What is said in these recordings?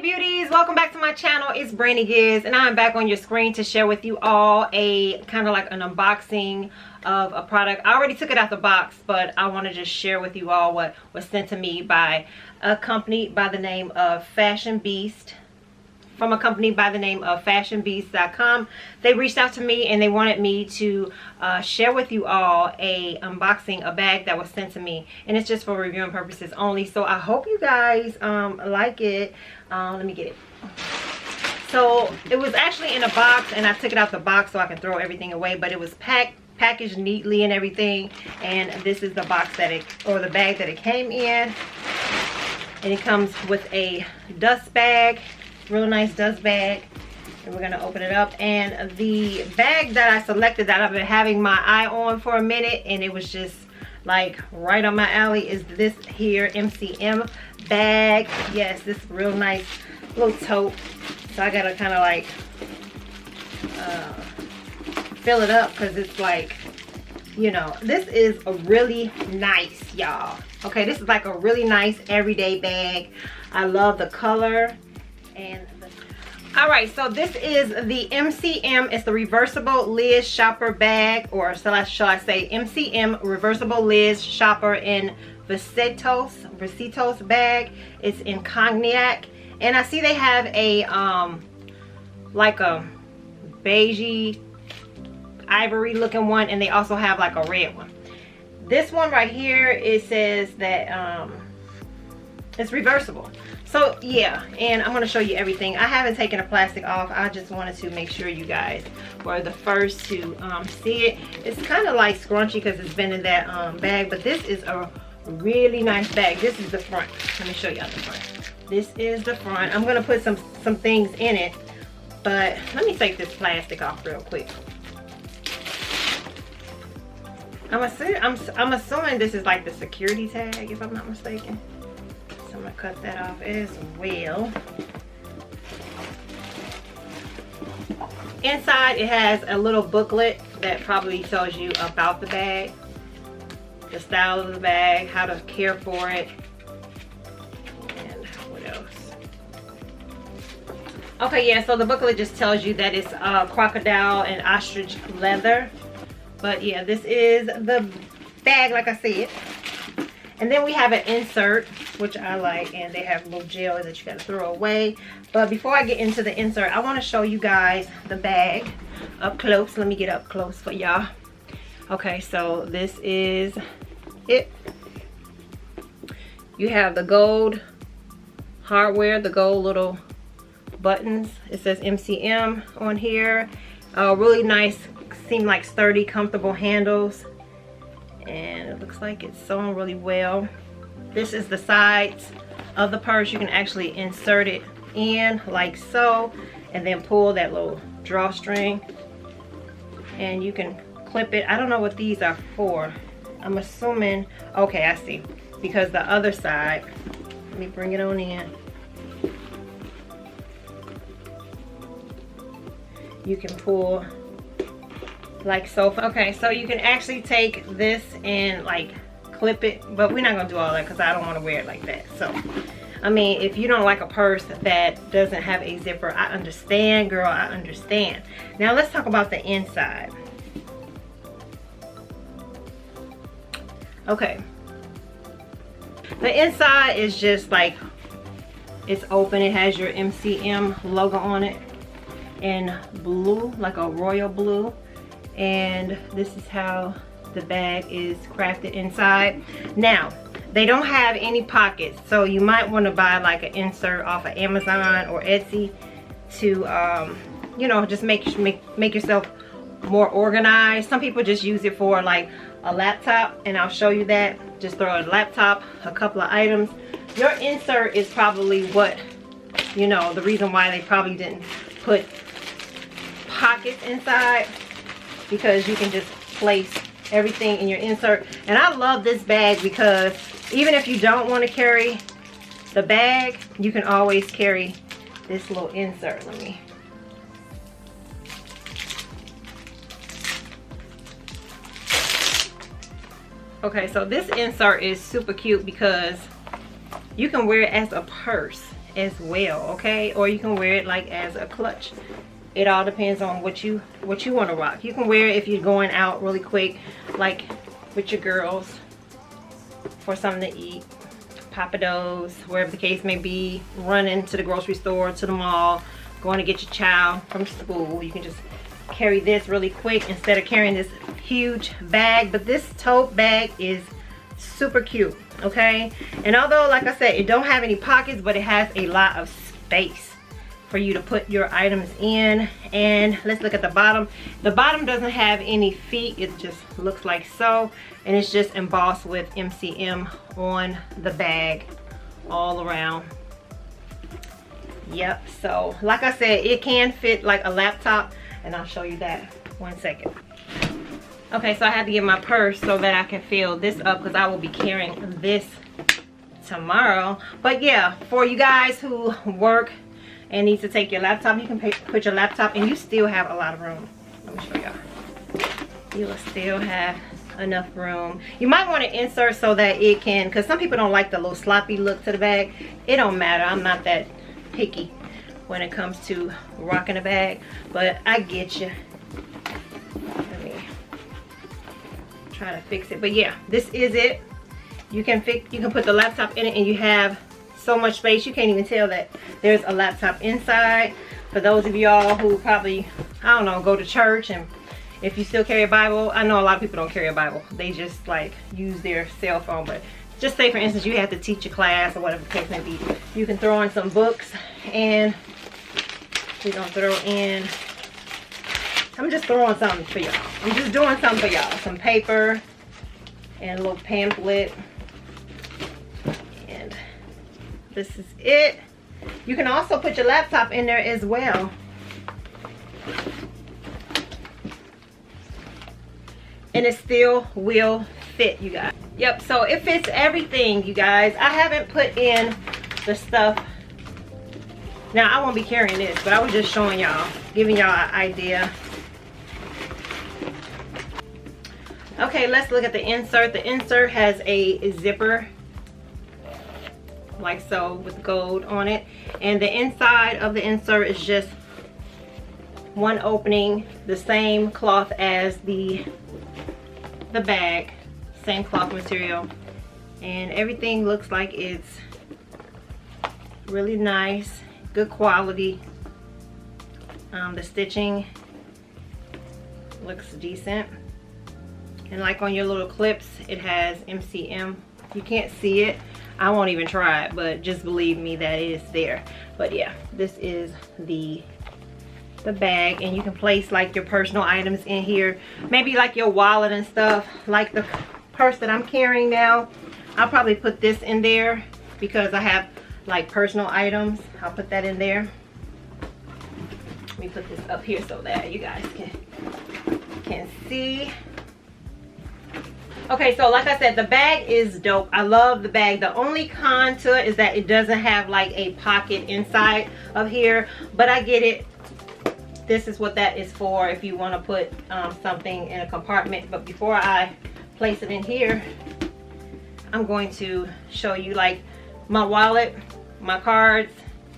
beauties, welcome back to my channel. It's Brannygiz and I'm back on your screen to share with you all a kind of like an unboxing of a product. I already took it out the box, but I want to just share with you all what was sent to me by a company by the name of Fashion Beast. From a company by the name of fashionbeast.com. They reached out to me and they wanted me to share with you all a bag that was sent to me, and it's just for reviewing purposes only. So I hope you guys like it. Let me get it. So it was actually in a box and I took it out the box so I can throw everything away, but it was packaged neatly and everything. And this is the box that the bag that it came in, and it comes with a dust bag. Real nice dust bag, and we're gonna open it up. And the bag that I selected that I've been having my eye on for a minute, and it was just like right on my alley, is this here MCM bag. Yes, this real nice little tote. So I gotta kind of like fill it up because it's like, you know, this is a really nice, y'all. Okay, this is like a really nice everyday bag. I love the color. And all right, so this is the MCM. It's the reversible Liz shopper bag, or shall I say MCM reversible Liz shopper in Vasitos bag. It's in cognac, and I see they have a like a beigey ivory looking one, and they also have like a red one. This one right here, it says that it's reversible. So yeah, and I'm going to show you everything. I haven't taken the plastic off. I just wanted to make sure you guys were the first to see it. It's kind of like scrunchy because it's been in that bag, but this is a really nice bag. This is the front. Let me show you out the front. This is the front. I'm going to put some things in it, but let me take this plastic off real quick. I'm assuming this is like the security tag, if I'm not mistaken. So I'm gonna cut that off as well. Inside it has a little booklet that probably tells you about the bag, the style of the bag, how to care for it, and what else. Okay, yeah, so the booklet just tells you that it's crocodile and ostrich leather. But yeah, this is the bag like I said. And then we have an insert, which I like, and they have little gel that you gotta throw away. But before I get into the insert, I wanna show you guys the bag up close. Let me get up close for y'all. Okay, so this is it. You have the gold hardware, the gold little buttons. It says MCM on here. Really nice, seem like sturdy, comfortable handles. And it looks like it's sewn really well. This is the sides of the purse. You can actually insert it in like so, and then pull that little drawstring, and you can clip it. I don't know what these are for. I'm assuming, okay, I see, because the other side, let me bring it on in. You can pull like so. Okay, so you can actually take this and like clip it, but we're not gonna do all that because I don't want to wear it like that. So I mean, if you don't like a purse that doesn't have a zipper, I understand, girl, I understand. Now let's talk about the inside. Okay, the inside is just like, it's open. It has your MCM logo on it in blue, like a royal blue. And this is how the bag is crafted inside. Now, they don't have any pockets, so you might want to buy like an insert off of Amazon or Etsy to you know, just make yourself more organized. Some people just use it for like a laptop, and I'll show you that. Just throw a laptop, a couple of items. Your insert is probably what, you know, the reason why they probably didn't put pockets inside, because you can just place everything in your insert. And I love this bag because even if you don't want to carry the bag, you can always carry this little insert. Let me. Okay, so this insert is super cute because you can wear it as a purse as well, okay? Or you can wear it like as a clutch. It all depends on what you want to rock. You can wear it if you're going out really quick, like with your girls for something to eat, Papados, wherever the case may be, running to the grocery store, to the mall, going to get your child from school. You can just carry this really quick instead of carrying this huge bag. But this tote bag is super cute, okay? And although, like I said, it don't have any pockets, but it has a lot of space for you to put your items in. And let's look at the bottom. The bottom doesn't have any feet. It just looks like so, and it's just embossed with MCM on the bag all around. Yep, so like I said, it can fit like a laptop, and I'll show you that. 1 second. Okay, so I had to get my purse so that I can fill this up, because I will be carrying this tomorrow. But yeah, for you guys who work and need to take your laptop, you can put your laptop, and you still have a lot of room. Let me show y'all. You will still have enough room. You might want to insert so that it can, because some people don't like the little sloppy look to the bag. It don't matter. I'm not that picky when it comes to rocking a bag, but I get you. Let me try to fix it. But yeah, this is it. You can put the laptop in it, and you have so much space you can't even tell that there's a laptop inside. For those of y'all who probably, I don't know, go to church, and if you still carry a Bible, I know a lot of people don't carry a Bible, they just like use their cell phone. But just say for instance you have to teach a class or whatever the case may be, you can throw in some books. And we're gonna throw in, I'm just throwing something for y'all, I'm just doing something for y'all, some paper and a little pamphlet. This is it. You can also put your laptop in there as well. And it still will fit, you guys. Yep, so it fits everything, you guys. I haven't put in the stuff. Now, I won't be carrying this, but I was just showing y'all, giving y'all an idea. Okay, let's look at the insert. The insert has a zipper, like so, with gold on it, and the inside of the insert is just one opening, the same cloth as the bag, same cloth material, and everything looks like it's really nice, good quality. The stitching looks decent, and like on your little clips, it has MCM. You can't see it, I won't even try it, but just believe me that it is there. But yeah, this is the bag, and you can place like your personal items in here, maybe like your wallet and stuff. Like the purse that I'm carrying now, I'll probably put this in there because I have like personal items. I'll put that in there. Let me put this up here so that you guys can see. Okay, so like I said, the bag is dope. I love the bag. The only con to it is that it doesn't have like a pocket inside of here, but I get it. This is what that is for, if you want to put something in a compartment. But before I place it in here, I'm going to show you like my wallet, my cards,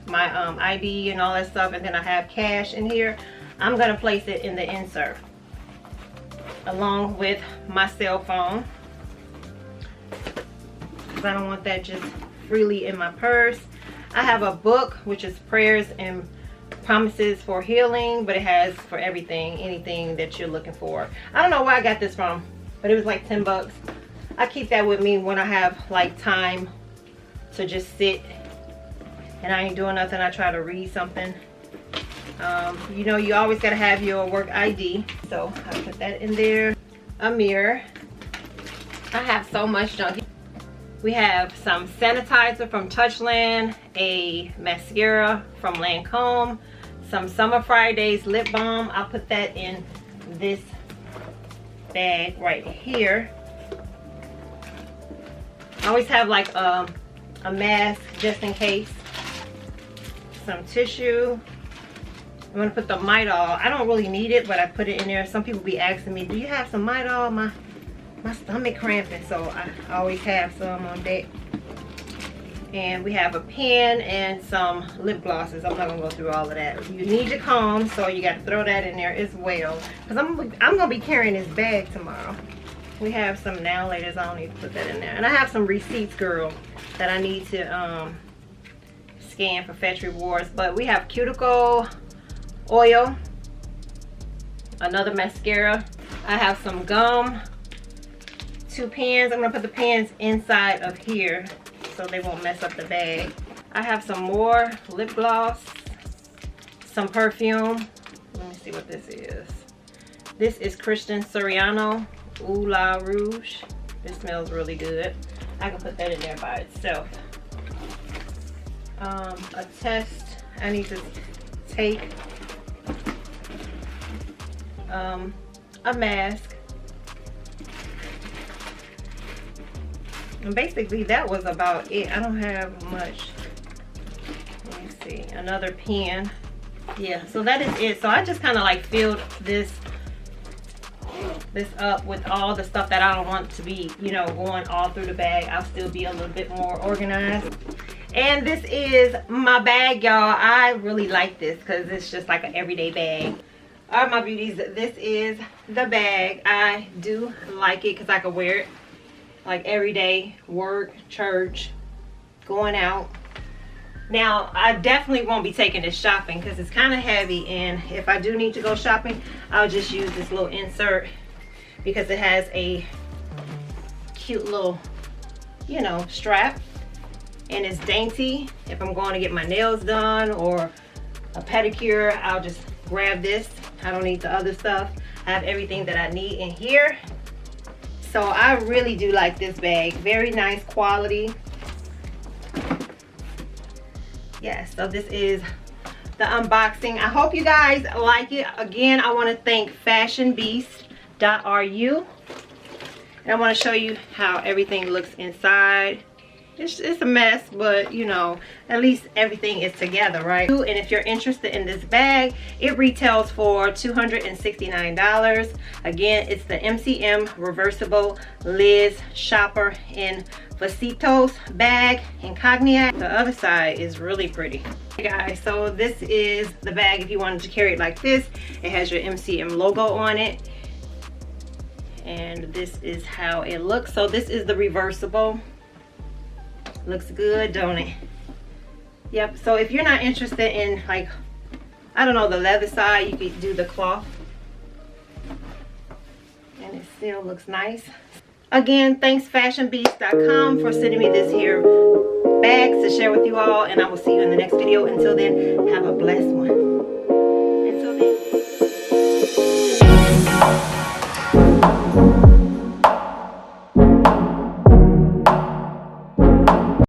my ID and all that stuff, and then I have cash in here. I'm going to place it in the insert along with my cell phone, because I don't want that just freely in my purse. I have a book, which is Prayers and Promises for Healing, but it has for everything, anything that you're looking for. I don't know where I got this from, but it was like 10 bucks. I keep that with me when I have like time to just sit and I ain't doing nothing. I try to read something. You know, you always gotta have your work ID, so I put that in there. A mirror. I have so much junk. We have some sanitizer from Touchland, a mascara from Lancome, some Summer Fridays lip balm. I'll put that in this bag right here. I always have like a mask just in case. Some tissue. I'm gonna put the Midol. I don't really need it, but I put it in there. Some people be asking me, do you have some Midol? My stomach cramping, so I always have some on deck. And we have a pen and some lip glosses. I'm not gonna go through all of that. You need your comb, so you got to throw that in there as well. Cause I'm gonna be carrying this bag tomorrow. We have some nail laters. I don't need to put that in there. And I have some receipts, girl, that I need to scan for Fetch Rewards. But we have cuticle oil, another mascara. I have some gum, 2 pens. I'm gonna put the pens inside of here so they won't mess up the bag. I have some more lip gloss, some perfume. Let me see what this is. This is Christian Siriano Ooh La Rouge. This smells really good. I can put that in there by itself. A test I need to take. A mask. And basically that was about it. I don't have much. Let me see. Another pen. Yeah, so that is it. So I just kind of like filled this up with all the stuff that I don't want to be, you know, going all through the bag. I'll still be a little bit more organized. And this is my bag, y'all. I really like this because it's just like an everyday bag. All right, my beauties, this is the bag. I do like it because I can wear it like every day, work, church, going out. Now, I definitely won't be taking this shopping because it's kind of heavy, and if I do need to go shopping, I'll just use this little insert because it has a cute little, you know, strap, and it's dainty. If I'm going to get my nails done or a pedicure, I'll just grab this. I don't need the other stuff. I have everything that I need in here. So I really do like this bag. Very nice quality. Yes, so this is the unboxing. I hope you guys like it. Again, I want to thank fashionbeast.ru. And I want to show you how everything looks inside. It's a mess, but you know, at least everything is together, right? And if you're interested in this bag, it retails for $269. Again, it's the MCM reversible Liz shopper in Vasitos bag in cognac. The other side is really pretty. Hey guys, so this is the bag if you wanted to carry it like this. It has your MCM logo on it. And this is how it looks. So this is the reversible. Looks good, don't it? Yep, so if you're not interested in, like, I don't know, the leather side, you could do the cloth. And it still looks nice. Again, thanks fashionbeast.com for sending me this here bag to share with you all. And I will see you in the next video. Until then, have a blessed one.